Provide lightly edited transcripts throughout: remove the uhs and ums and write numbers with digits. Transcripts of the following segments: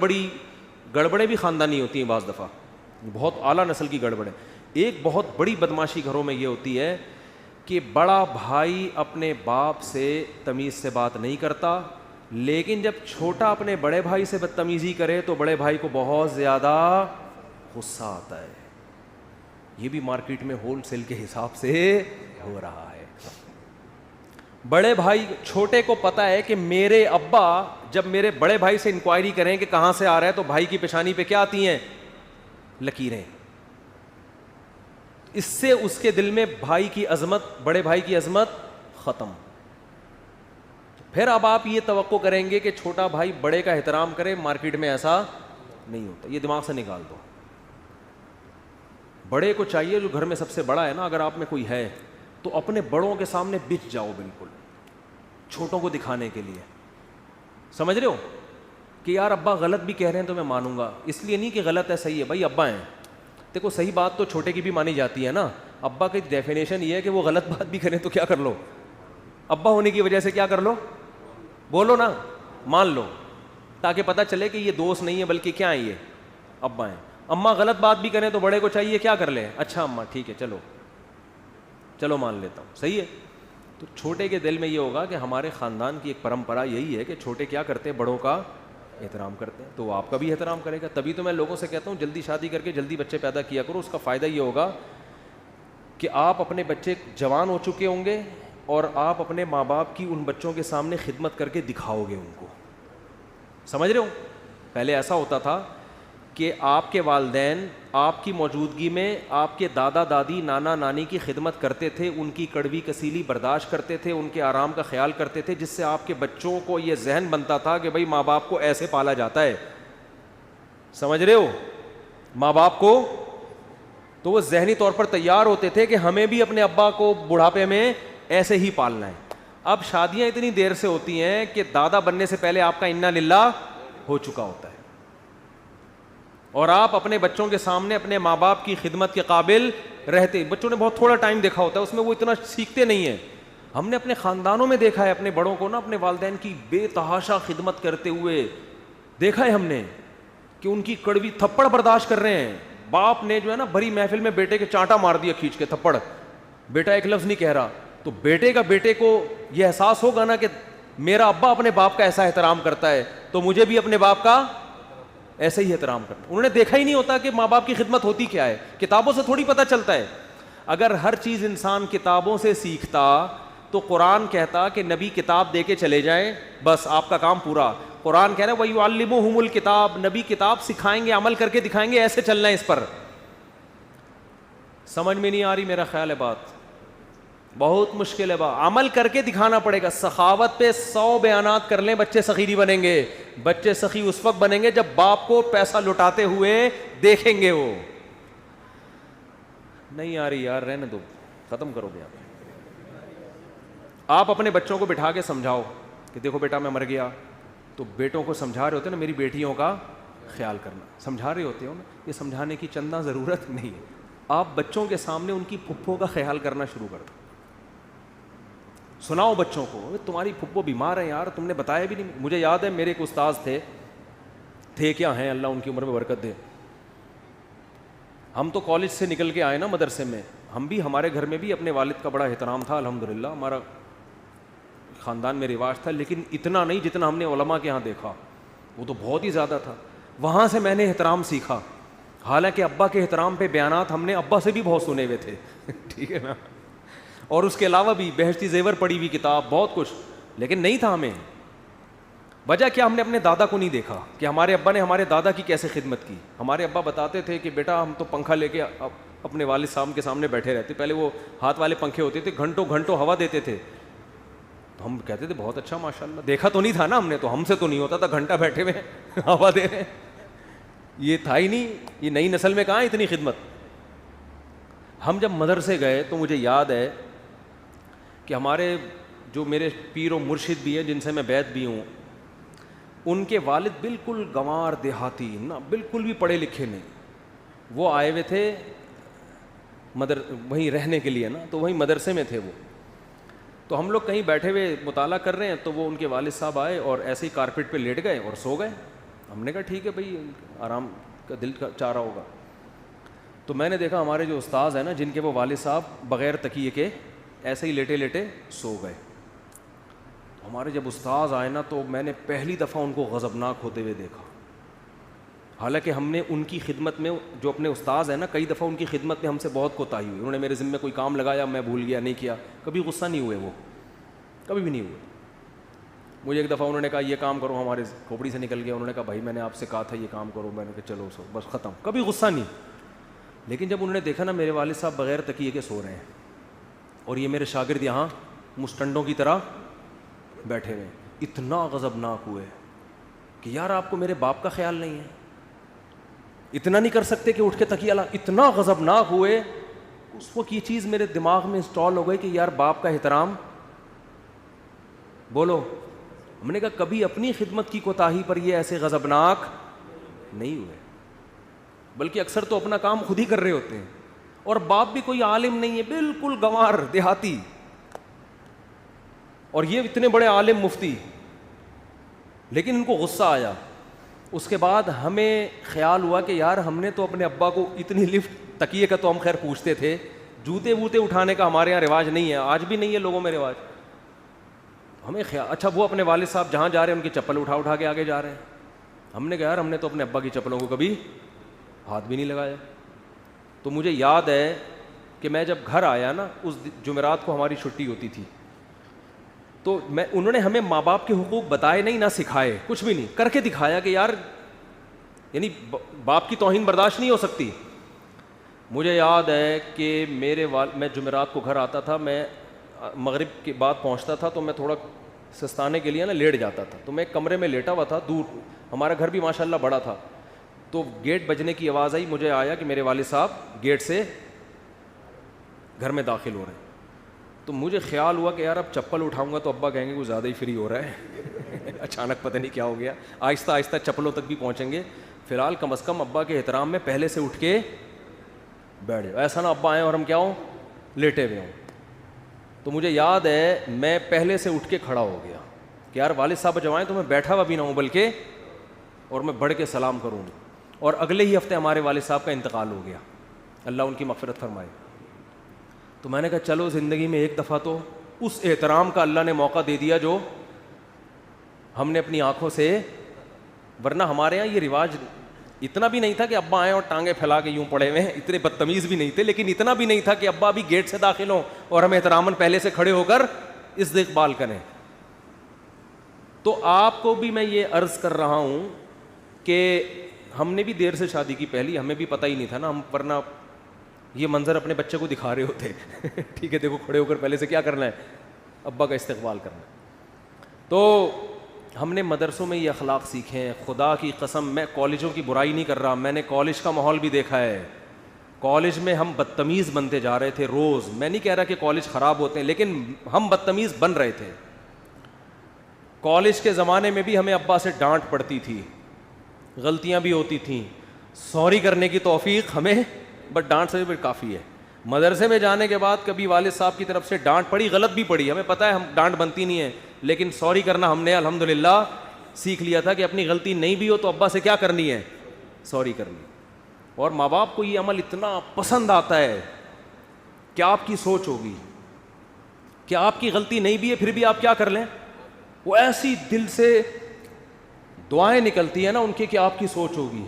بڑی گڑبڑیں بھی خاندانی ہوتی ہیں بعض دفعہ, بہت اعلیٰ نسل کی گڑبڑیں. ایک بہت بڑی بدماشی گھروں میں یہ ہوتی ہے کہ بڑا بھائی اپنے باپ سے تمیز سے بات نہیں کرتا, لیکن جب چھوٹا اپنے بڑے بھائی سے بدتمیزی کرے تو بڑے بھائی کو بہت زیادہ غصہ آتا ہے. یہ بھی مارکیٹ میں ہول سیل کے حساب سے ہو رہا ہے. بڑے بھائی چھوٹے کو پتا ہے کہ میرے ابا جب میرے بڑے بھائی سے انکوائری کریں کہ کہاں سے آ رہا ہے تو بھائی کی پیشانی پہ کیا آتی ہیں؟ لکیریں. اس سے اس کے دل میں بھائی کی عظمت, بڑے بھائی کی عظمت ختم. پھر اب آپ یہ توقع کریں گے کہ چھوٹا بھائی بڑے کا احترام کرے, مارکیٹ میں ایسا نہیں ہوتا. یہ دماغ سے نکال دو. بڑے کو چاہیے, جو گھر میں سب سے بڑا ہے نا, اگر آپ میں کوئی ہے تو اپنے بڑوں کے سامنے بچ جاؤ بالکل, چھوٹوں کو دکھانے کے لیے. سمجھ رہے ہو کہ یار ابا غلط بھی کہہ رہے ہیں تو میں مانوں گا, اس لیے نہیں کہ غلط ہے صحیح ہے, بھائی ابا ہیں. دیکھو صحیح بات تو چھوٹے کی بھی مانی جاتی ہے نا. ابا کی ڈیفینیشن یہ ہے کہ وہ غلط بات بھی کریں تو کیا کر لو, ابا ہونے کی وجہ سے کیا کر لو, بولو نا, مان لو, تاکہ پتہ چلے کہ یہ دوست نہیں ہے بلکہ کیا ہے, یہ ابا ہیں. اماں غلط بات بھی کریں تو بڑے کو چاہیے کیا کر لیں, اچھا اماں ٹھیک ہے, چلو مان لیتا ہوں, صحیح ہے. تو چھوٹے کے دل میں یہ ہوگا کہ ہمارے خاندان کی ایک پرمپرا یہی ہے کہ چھوٹے کیا کرتے ہیں, بڑوں کا احترام کرتے ہیں, تو وہ آپ کا بھی احترام کرے گا. تبھی تو میں لوگوں سے کہتا ہوں جلدی شادی کر کے جلدی بچے پیدا کیا کرو. اس کا فائدہ یہ ہوگا کہ آپ اپنے بچے جوان ہو چکے ہوں گے اور آپ اپنے ماں باپ کی ان بچوں کے سامنے خدمت کر کے دکھاؤ گے ان کو. سمجھ رہے ہو, پہلے ایسا ہوتا تھا کہ آپ کے والدین آپ کی موجودگی میں آپ کے دادا دادی نانا نانی کی خدمت کرتے تھے, ان کی کڑوی کسیلی برداشت کرتے تھے, ان کے آرام کا خیال کرتے تھے, جس سے آپ کے بچوں کو یہ ذہن بنتا تھا کہ بھائی ماں باپ کو ایسے پالا جاتا ہے. سمجھ رہے ہو, ماں باپ کو, تو وہ ذہنی طور پر تیار ہوتے تھے کہ ہمیں بھی اپنے ابا کو بڑھاپے میں ایسے ہی پالنا ہے. اب شادیاں اتنی دیر سے ہوتی ہیں کہ دادا بننے سے پہلے آپ کا انا للہ ہو چکا ہوتا ہے, اور آپ اپنے بچوں کے سامنے اپنے ماں باپ کی خدمت کے قابل رہتے. بچوں نے بہت تھوڑا ٹائم دیکھا ہوتا ہے, اس میں وہ اتنا سیکھتے نہیں ہیں. ہم نے اپنے خاندانوں میں دیکھا ہے اپنے بڑوں کو نا اپنے والدین کی بے تحاشا خدمت کرتے ہوئے دیکھا ہے ہم نے کہ ان کی کڑوی تھپڑ برداشت کر رہے ہیں. باپ نے جو ہے نا بھری محفل میں بیٹے کے چانٹا مار دیا کھینچ کے تھپڑ, بیٹا ایک لفظ نہیں کہہ رہا, تو بیٹے کو یہ احساس ہوگا نا کہ میرا ابا اپنے باپ کا ایسا احترام کرتا ہے تو مجھے بھی اپنے باپ کا ایسے ہی احترام کرنا. انہوں نے دیکھا ہی نہیں ہوتا کہ ماں باپ کی خدمت ہوتی کیا ہے, کتابوں سے تھوڑی پتہ چلتا ہے. اگر ہر چیز انسان کتابوں سے سیکھتا تو قرآن کہتا کہ نبی کتاب دے کے چلے جائیں, بس آپ کا کام پورا. قرآن کہہ رہا ہے وَيُعَلِّمُهُمُ الْكِتَابَ, نبی کتاب سکھائیں گے, عمل کر کے دکھائیں گے, ایسے چلنا ہے اس پر. سمجھ میں نہیں آ رہی میرا خیال ہے بات, بہت مشکل ہے بات, عمل کر کے دکھانا پڑے گا. سخاوت پہ 100 بیانات کر لیں, بچے سخی نہیں بنیں گے. بچے سخی اس وقت بنیں گے جب باپ کو پیسہ لٹاتے ہوئے دیکھیں گے. وہ نہیں آ رہی یار, رہنے دو, ختم کرو گے. آپ اپنے بچوں کو بٹھا کے سمجھاؤ کہ دیکھو بیٹا میں مر گیا, تو بیٹوں کو سمجھا رہے ہوتے ہیں نا, میری بیٹیوں کا خیال کرنا, سمجھا رہے ہوتے ہو نا. یہ سمجھانے کی چندہ ضرورت نہیں ہے. آپ بچوں کے سامنے ان کی پھپھو کا خیال کرنا شروع کر دو. سناؤ بچوں کو, تمہاری پھپھو بیمار ہے یار, تم نے بتایا بھی نہیں. مجھے یاد ہے میرے ایک استاذ تھے کیا ہیں, اللہ ان کی عمر میں برکت دے. ہم تو کالج سے نکل کے آئے نا مدرسے میں, ہم بھی ہمارے گھر میں بھی اپنے والد کا بڑا احترام تھا الحمدللہ, ہمارا خاندان میں رواج تھا, لیکن اتنا نہیں جتنا ہم نے علماء کے ہاں دیکھا. وہ تو بہت ہی زیادہ تھا. وہاں سے میں نے احترام سیکھا. حالانکہ ابا کے احترام پہ بیانات ہم نے ابا سے بھی بہت سنے ہوئے تھے ٹھیک ہے نا, اور اس کے علاوہ بھی بہشتی زیور پڑھی ہوئی کتاب, بہت کچھ, لیکن نہیں تھا ہمیں. وجہ کیا, ہم نے اپنے دادا کو نہیں دیکھا کہ ہمارے ابا نے ہمارے دادا کی کیسے خدمت کی. ہمارے ابا بتاتے تھے کہ بیٹا ہم تو پنکھا لے کے اپنے والد صاحب کے سامنے بیٹھے رہتے. پہلے وہ ہاتھ والے پنکھے ہوتے تھے, گھنٹوں گھنٹوں ہوا دیتے تھے. تو ہم کہتے تھے بہت اچھا ماشاء اللہ. دیکھا تو نہیں تھا نا ہم نے, تو ہم سے تو نہیں ہوتا تھا, گھنٹہ بیٹھے ہوئے ہوا دے رہے, یہ تھا ہی نہیں. یہ نئی نسل میں کہاں اتنی خدمت. ہم جب مدرسے گئے تو مجھے یاد ہے کہ ہمارے جو میرے پیر و مرشد بھی ہیں, جن سے میں بیعت بھی ہوں, ان کے والد بالکل گنوار دیہاتی نا, بالکل بھی پڑھے لکھے نہیں. وہ آئے ہوئے تھے وہیں رہنے کے لیے نا, تو وہیں مدرسے میں تھے وہ. تو ہم لوگ کہیں بیٹھے ہوئے مطالعہ کر رہے ہیں, تو وہ ان کے والد صاحب آئے اور ایسے ہی کارپیٹ پہ لیٹ گئے اور سو گئے. ہم نے کہا ٹھیک ہے بھائی، آرام کا دل چاہ رہا ہوگا. تو میں نے دیکھا ہمارے جو استاذ ہیں نا، جن کے وہ والد صاحب بغیر تکیے کے ایسے ہی لیٹے لیٹے سو گئے. ہمارے جب استاذ آئے نا تو میں نے پہلی دفعہ ان کو غضبناک ہوتے ہوئے دیکھا. حالانکہ ہم نے ان کی خدمت میں، جو اپنے استاذ ہیں نا، کئی دفعہ ان کی خدمت میں ہم سے بہت کوتاہی ہوئی. انہوں نے میرے ذمہ میں کوئی کام لگایا، میں بھول گیا، نہیں کیا. کبھی غصہ نہیں ہوئے وہ، کبھی بھی نہیں ہوئے. مجھے ایک دفعہ انہوں نے کہا یہ کام کرو، ہمارے کھوپڑی سے نکل گیا. انہوں نے کہا بھائی میں نے آپ سے کہا تھا یہ کام کرو. میں نے کہا چلو سو، بس ختم. کبھی غصہ نہیں. لیکن جب انہوں نے دیکھا نا میرے والد صاحب بغیر تکیے کے سو رہے ہیں اور یہ میرے شاگرد یہاں مستنڈوں کی طرح بیٹھے ہوئے، اتنا غضبناک ہوئے کہ یار آپ کو میرے باپ کا خیال نہیں ہے، اتنا نہیں کر سکتے کہ اٹھ کے تکیہ لا. اتنا غضبناک ہوئے. اس وقت یہ چیز میرے دماغ میں انسٹال ہو گئی کہ یار باپ کا احترام. بولو. ہم نے کہا کبھی اپنی خدمت کی کوتاہی پر یہ ایسے غضبناک نہیں ہوئے، بلکہ اکثر تو اپنا کام خود ہی کر رہے ہوتے ہیں. اور باپ بھی کوئی عالم نہیں ہے، بالکل گنوار دیہاتی، اور یہ اتنے بڑے عالم مفتی، لیکن ان کو غصہ آیا. اس کے بعد ہمیں خیال ہوا کہ یار ہم نے تو اپنے ابا کو اتنی لفٹ، تکیے کا تو ہم خیر پوچھتے تھے، جوتے ووتے اٹھانے کا ہمارے یہاں رواج نہیں ہے، آج بھی نہیں ہے لوگوں میں رواج. ہمیں خیال، اچھا وہ اپنے والد صاحب جہاں جا رہے ہیں ان کی چپل اٹھا اٹھا کے آگے جا رہے ہیں. ہم نے کہا یار ہم نے تو اپنے ابا کی چپلوں کو کبھی ہاتھ بھی نہیں لگایا. تو مجھے یاد ہے کہ میں جب گھر آیا نا، اس جمعرات کو ہماری چھٹی ہوتی تھی، تو انہوں نے ہمیں ماں باپ کے حقوق بتائے نہیں، نہ سکھائے، کچھ بھی نہیں، کر کے دکھایا کہ یار یعنی باپ کی توہین برداشت نہیں ہو سکتی. مجھے یاد ہے کہ میں جمعرات کو گھر آتا تھا، میں مغرب کے بعد پہنچتا تھا، تو میں تھوڑا سستانے کے لیے نا لیٹ جاتا تھا. تو میں ایک کمرے میں لیٹا ہوا تھا، دور، ہمارا گھر بھی ماشاءاللہ بڑا تھا. تو گیٹ بجنے کی آواز آئی، مجھے آیا کہ میرے والد صاحب گیٹ سے گھر میں داخل ہو رہے ہیں. تو مجھے خیال ہوا کہ یار اب چپل اٹھاؤں گا تو ابا کہیں گے وہ زیادہ ہی فری ہو رہا ہے. اچانک پتہ نہیں کیا ہو گیا. آہستہ آہستہ چپلوں تک بھی پہنچیں گے. فی الحال کم از کم ابا کے احترام میں پہلے سے اٹھ کے بیٹھ جاؤ، ایسا نہ ابا آئیں اور ہم کیا ہوں، لیٹے ہوئے ہوں. تو مجھے یاد ہے میں پہلے سے اٹھ کے کھڑا ہو گیا کہ یار والد صاحب جب آئیں تو میں بیٹھا ہوا بھی نہ ہوں، بلکہ اور میں بڑھ کے سلام کروں. اور اگلے ہی ہفتے ہمارے والد صاحب کا انتقال ہو گیا، اللہ ان کی مغفرت فرمائے. تو میں نے کہا چلو زندگی میں ایک دفعہ تو اس احترام کا اللہ نے موقع دے دیا جو ہم نے اپنی آنکھوں سے، ورنہ ہمارے یہاں یہ رواج اتنا بھی نہیں تھا کہ ابا آئیں اور ٹانگیں پھیلا کے یوں پڑے ہوئے ہیں، اتنے بدتمیز بھی نہیں تھے، لیکن اتنا بھی نہیں تھا کہ ابا بھی گیٹ سے داخل ہوں اور ہم احتراماً پہلے سے کھڑے ہو کر استقبال کریں. تو آپ کو بھی میں یہ عرض کر رہا ہوں کہ ہم نے بھی دیر سے شادی کی پہلی، ہمیں بھی پتہ ہی نہیں تھا نا، ہم ورنہ یہ منظر اپنے بچے کو دکھا رہے ہوتے. ٹھیک ہے دیکھو کھڑے ہو کر پہلے سے کیا کرنا ہے، ابا کا استقبال کرنا ہے. تو ہم نے مدرسوں میں یہ اخلاق سیکھے ہیں. خدا کی قسم میں کالجوں کی برائی نہیں کر رہا، میں نے کالج کا ماحول بھی دیکھا ہے. کالج میں ہم بدتمیز بنتے جا رہے تھے روز. میں نہیں کہہ رہا کہ کالج خراب ہوتے ہیں، لیکن ہم بدتمیز بن رہے تھے. کالج کے زمانے میں بھی ہمیں ابا سے ڈانٹ پڑتی تھی، غلطیاں بھی ہوتی تھیں، سوری کرنے کی توفیق ہمیں، بٹ ڈانٹ سے بھی کافی ہے. مدرسے میں جانے کے بعد کبھی والد صاحب کی طرف سے ڈانٹ پڑی، غلط بھی پڑی، ہمیں پتہ ہے ہم ڈانٹ بنتی نہیں ہے، لیکن سوری کرنا ہم نے الحمدللہ سیکھ لیا تھا کہ اپنی غلطی نہیں بھی ہو تو ابا سے کیا کرنی ہے، سوری کرنی. اور ماں باپ کو یہ عمل اتنا پسند آتا ہے. کیا آپ کی سوچ ہوگی کہ آپ کی غلطی نہیں بھی ہے پھر بھی آپ کیا کر لیں، وہ ایسی دل سے دعائیں نکلتی ہیں نا ان کی کہ آپ کی سوچ ہوگی،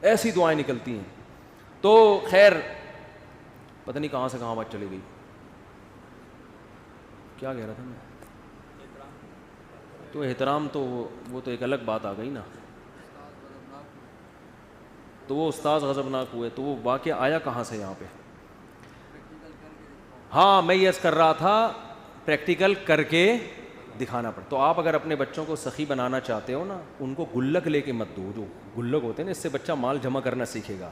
ایسی دعائیں نکلتی ہیں. تو خیر پتہ نہیں کہاں سے کہاں بات چلی گئی، کیا کہہ رہا تھا میں. تو احترام تو وہ تو ایک الگ بات آ گئی نا. تو وہ استاذ غضبناک ہوئے، تو وہ واقعہ آیا کہاں سے یہاں پہ. ہاں میں یہ کر رہا تھا پریکٹیکل کر کے دکھانا پڑتا. تو آپ اگر اپنے بچوں کو سخی بنانا چاہتے ہو نا، ان کو گلک لے کے مت دو. جو گلک ہوتے ہیں نا، اس سے بچہ مال جمع کرنا سیکھے گا.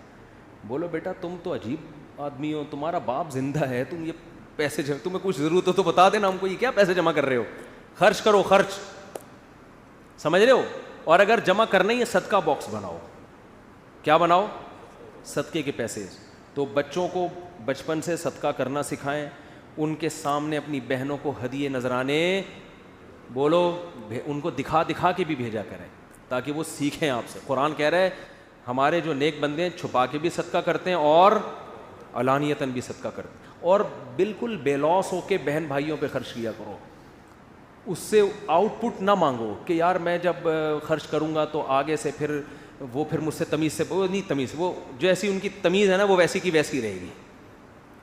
بولو بیٹا تم تو عجیب آدمی ہو، تمہارا باپ زندہ ہے، تم یہ پیسے تمہیں کچھ ضرورت ہو تو بتا دینا ہم کو، یہ کیا پیسے جمع کر رہے ہو، خرچ کرو خرچ، سمجھ رہے ہو. اور اگر جمع کرنا ہی ہے صدقہ باکس بناؤ. کیا بناؤ، صدقے کے پیسے. تو بچوں کو بچپن سے صدقہ کرنا سکھائیں. ان کے سامنے اپنی بہنوں کو ہدیے نذرانے، بولو ان کو دکھا دکھا کے بھی بھیجا کریں تاکہ وہ سیکھیں آپ سے. قرآن کہہ رہا ہے ہمارے جو نیک بندے ہیں چھپا کے بھی صدقہ کرتے ہیں اور علانیتاً بھی صدقہ کرتے ہیں, اور بالکل بے لوس ہو کے بہن بھائیوں پہ خرچ کیا کرو. اس سے آؤٹ پٹ نہ مانگو کہ یار میں جب خرچ کروں گا تو آگے سے پھر مجھ سے تمیز سے, وہ نہیں تمیز, وہ جیسی ان کی تمیز ہے نا وہ ویسی کی ویسی رہے گی.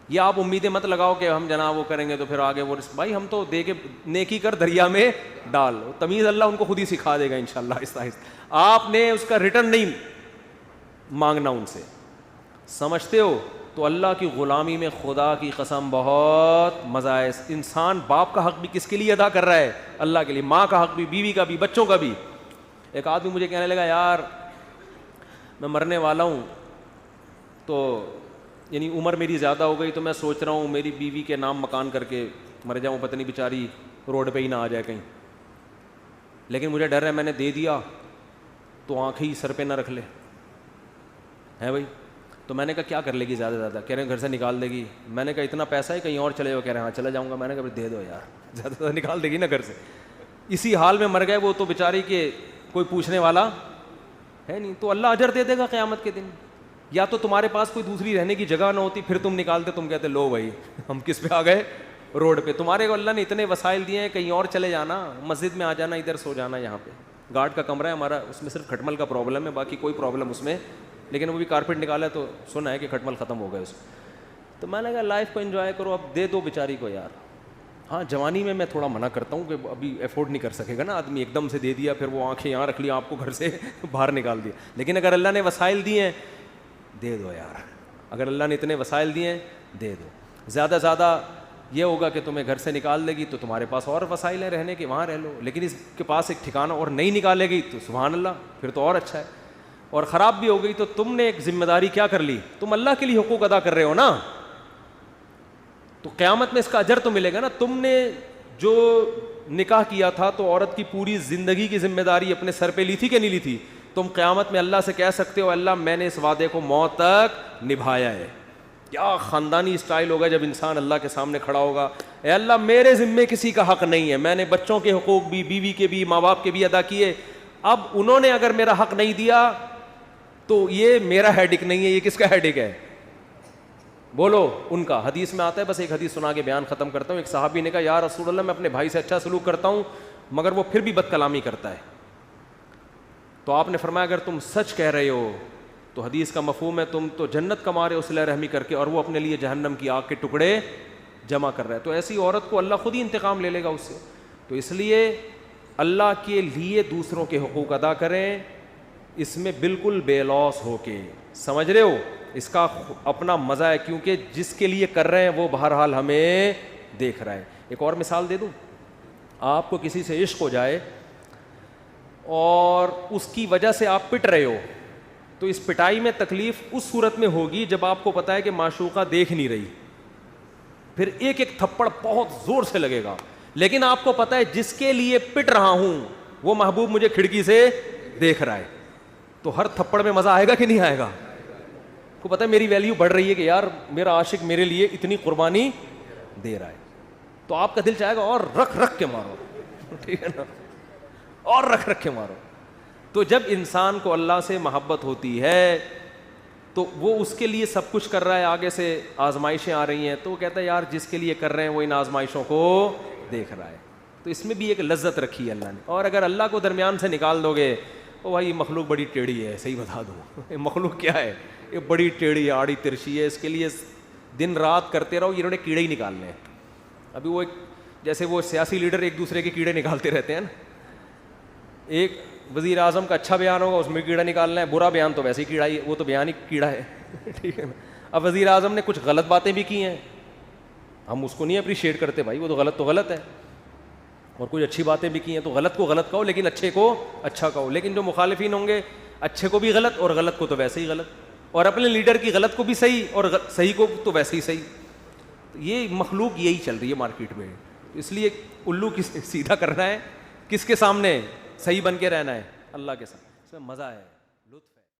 یا آپ امیدیں مت لگاؤ کہ ہم جناب وہ کریں گے تو پھر آگے وہ, بھائی ہم تو دے کے نیکی کر دریا میں ڈال, تمیز اللہ ان کو خود ہی سکھا دے گا انشاءاللہ آہستہ آہستہ. آپ نے اس کا ریٹرن نہیں مانگنا ان سے. سمجھتے ہو؟ تو اللہ کی غلامی میں خدا کی قسم بہت مزہ ہے. انسان باپ کا حق بھی کس کے لیے ادا کر رہا ہے؟ اللہ کے لیے. ماں کا حق بھی, بیوی کا بھی, بچوں کا بھی. ایک آدمی مجھے کہنے لگا یار میں مرنے والا ہوں, تو یعنی عمر میری زیادہ ہو گئی, تو میں سوچ رہا ہوں میری بیوی کے نام مکان کر کے مر جاؤں, پتہ نہیں بیچاری روڈ پہ ہی نہ آ جائے کہیں. لیکن مجھے ڈر ہے میں نے دے دیا تو آنکھیں ہی سر پہ نہ رکھ لے ہے بھائی. تو میں نے کہا کیا کر لے گی زیادہ زیادہ؟ کہہ رہے ہیں گھر سے نکال دے گی. میں نے کہا اتنا پیسہ ہے کہیں اور چلے جاؤ. کہہ رہے ہیں ہاں چلا جاؤں گا. میں نے کہا دے دو یار, زیادہ زیادہ نکال دے گی نا گھر سے. اسی حال میں مر گئے وہ تو بیچاری کہ کوئی پوچھنے والا ہے نہیں. تو اللہ اجر دے دے گا قیامت کے دن. یا تو تمہارے پاس کوئی دوسری رہنے کی جگہ نہ ہوتی, پھر تم نکالتے, تم کہتے لو بھائی ہم کس پہ آ گئے, روڈ پہ. تمہارے کو اللہ نے اتنے وسائل دیے ہیں, کہیں اور چلے جانا, مسجد میں آ جانا, ادھر سو جانا. یہاں پہ گارڈ کا کمرہ ہے ہمارا, اس میں صرف کھٹمل کا پرابلم ہے, باقی کوئی پرابلم اس میں, لیکن وہ بھی کارپیٹ نکالا ہے تو سنا ہے کہ کھٹمل ختم ہو گئے اس. تو میں نے کہا لائف کو انجوائے کرو, اب دے دو بیچاری کو یار. ہاں جوانی میں تھوڑا منع کرتا ہوں کہ ابھی افورڈ نہیں کر سکے گا نا آدمی, ایک دم سے دے دیا پھر وہ آنکھیں یہاں رکھ لی, آپ کو گھر سے باہر نکال دیا. لیکن اگر اللہ نے وسائل دیے ہیں دے دو یار. اگر اللہ نے اتنے وسائل دیے ہیں دے دو. زیادہ زیادہ یہ ہوگا کہ تمہیں گھر سے نکال دے گی تو تمہارے پاس اور وسائل ہیں رہنے کے, وہاں رہ لو. لیکن اس کے پاس ایک ٹھکانہ اور نہیں نکالے گی تو سبحان اللہ, پھر تو اور اچھا ہے. اور خراب بھی ہو گئی تو تم نے ایک ذمہ داری کیا کر لی, تم اللہ کے لیے حقوق ادا کر رہے ہو نا, تو قیامت میں اس کا اجر تو ملے گا نا. تم نے جو نکاح کیا تھا تو عورت کی پوری زندگی کی ذمہ داری اپنے سر پہ لی تھی کہ نہیں لی تھی؟ تم قیامت میں اللہ سے کہہ سکتے ہو اللہ میں نے اس وعدے کو موت تک نبھایا ہے. کیا خاندانی اسٹائل ہوگا جب انسان اللہ کے سامنے کھڑا ہوگا, اے اللہ میرے ذمے کسی کا حق نہیں ہے, میں نے بچوں کے حقوق بھی, بیوی کے بھی, ماں باپ کے بھی ادا کیے, اب انہوں نے اگر میرا حق نہیں دیا تو یہ میرا ہیڈک نہیں ہے, یہ کس کا ہیڈک ہے؟ بولو ان کا. حدیث میں آتا ہے, بس ایک حدیث سنا کے بیان ختم کرتا ہوں. ایک صحابی نے کہا یا رسول اللہ میں اپنے بھائی سے اچھا سلوک کرتا ہوں مگر وہ پھر بھی بد کلامی کرتا ہے. تو آپ نے فرمایا اگر تم سچ کہہ رہے ہو تو حدیث کا مفہوم ہے تم تو جنت کما رہے ہو صلہ رحمی کر کے, اور وہ اپنے لیے جہنم کی آگ کے ٹکڑے جمع کر رہا ہے. تو ایسی عورت کو اللہ خود ہی انتقام لے لے گا اس سے. تو اس لیے اللہ کے لیے دوسروں کے حقوق ادا کریں, اس میں بالکل بے لوس ہو کے. سمجھ رہے ہو؟ اس کا اپنا مزہ ہے, کیونکہ جس کے لیے کر رہے ہیں وہ بہرحال ہمیں دیکھ رہا ہے. ایک اور مثال دے دوں, آپ کو کسی سے عشق ہو جائے اور اس کی وجہ سے آپ پٹ رہے ہو, تو اس پٹائی میں تکلیف اس صورت میں ہوگی جب آپ کو پتا ہے کہ معشوقہ دیکھ نہیں رہی, پھر ایک ایک تھپڑ بہت زور سے لگے گا. لیکن آپ کو پتا ہے جس کے لیے پٹ رہا ہوں وہ محبوب مجھے کھڑکی سے دیکھ رہا ہے, تو ہر تھپڑ میں مزہ آئے گا کہ نہیں آئے گا؟ کو پتا ہے میری ویلیو بڑھ رہی ہے کہ یار میرا عاشق میرے لیے اتنی قربانی دے رہا ہے, تو آپ کا دل چاہے گا اور رکھ رکھ کے مارو, ٹھیک ہے نا, اور رکھ رکھ کے مارو. تو جب انسان کو اللہ سے محبت ہوتی ہے تو وہ اس کے لیے سب کچھ کر رہا ہے, آگے سے آزمائشیں آ رہی ہیں تو وہ کہتا ہے یار جس کے لیے کر رہے ہیں وہ ان آزمائشوں کو دیکھ رہا ہے. تو اس میں بھی ایک لذت رکھی ہے اللہ نے. اور اگر اللہ کو درمیان سے نکال دو گے تو بھائی مخلوق بڑی ٹیڑھی ہے, صحیح بتا دو مخلوق کیا ہے, یہ بڑی ٹیڑھی آڑی ترشی ہے, اس کے لیے دن رات کرتے رہو, انہوں نے کیڑے ہی نکالنے ہیں. ابھی وہ جیسے وہ سیاسی لیڈر ایک دوسرے کے کیڑے نکالتے رہتے ہیں نا, ایک وزیر اعظم کا اچھا بیان ہوگا اس میں کیڑا نکالنا ہے, برا بیان تو ویسے ہی کیڑا ہی, وہ تو بیان ہی کیڑا ہے, ٹھیک ہے نا. اب وزیر اعظم نے کچھ غلط باتیں بھی کی ہیں, ہم اس کو نہیں اپریشیٹ کرتے, بھائی وہ تو غلط ہے, اور کچھ اچھی باتیں بھی کی ہیں, تو غلط کو غلط کہو لیکن اچھے کو اچھا کہو. لیکن جو مخالفین ہوں گے اچھے کو بھی غلط اور غلط کو تو ویسے ہی غلط, اور اپنے لیڈر کی غلط کو بھی صحیح اور صحیح کو تو ویسے ہی صحیح. یہ مخلوق یہی چل رہی ہے مارکیٹ میں. اس لیے الو کس سیدھا کرنا ہے, کس کے سامنے صحیح بن کے رہنا ہے, اللہ کے سامنے. اس میں مزہ ہے.